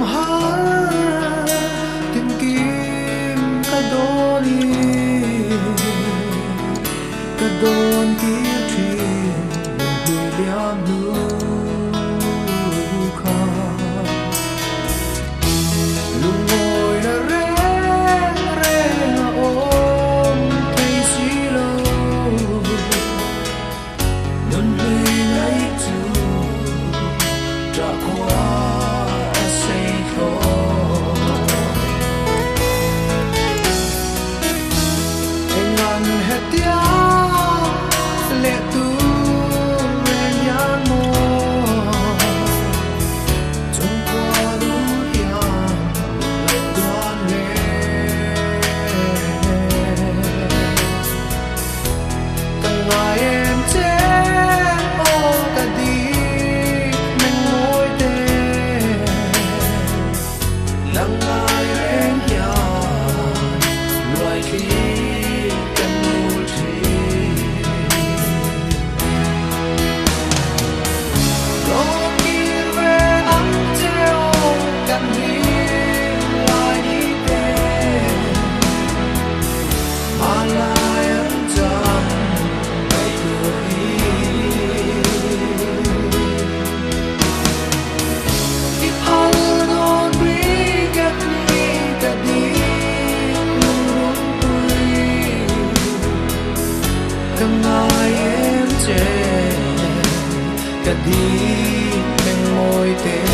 mahal tìm kiếm cả đôi kia chuyện người liam lưu kha lung ngồi đã rẽ ôm thấy xí lâu luôn lùi lấy từ trả qua say thôi anh ngăn hết tiếng lệ tu ren nhàn mô trong qua lũ hiền đoan lệ càng ngày em chết ô ta đi mình ngồi đây lặng ngài em hiền loài khi cả đi bên môi tên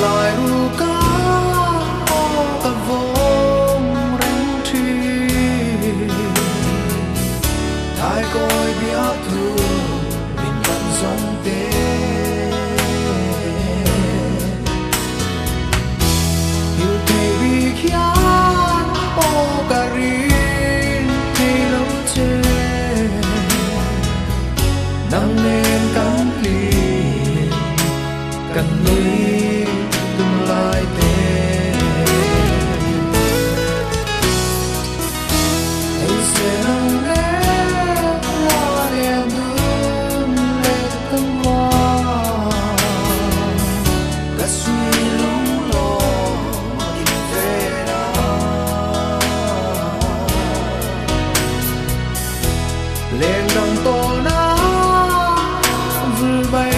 lại ru cá ta vốn rèn tri thái coi biết thương mình vẫn sống tê yêu thề vì khian ô cà rin thề lâu chê nắng lên cắn liền cần nuôi lại tên anh sẽ nâng lên hoa đèn đun lên tấm hoa cả suy lung lo đi về đâu lên đằng tô ná vừa bay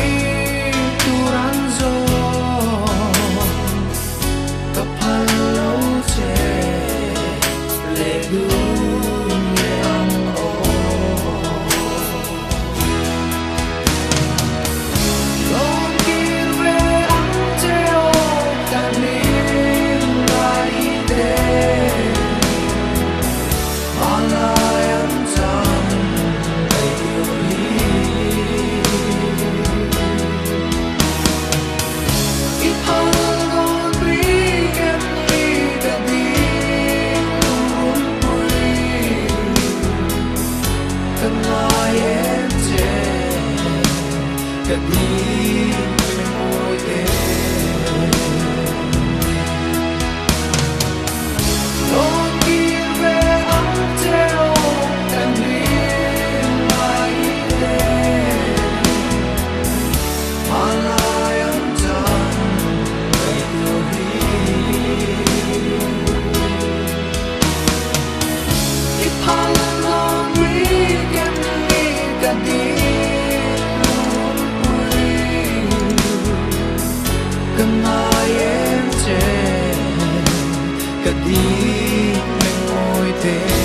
cả đi bên môi tên đôi kia về ấm treo càng đi lại đây mà lại ấm tràn đầy điều đi ít hơn luôn quý em đi cả đi cần ai em che cả đi bên môi tên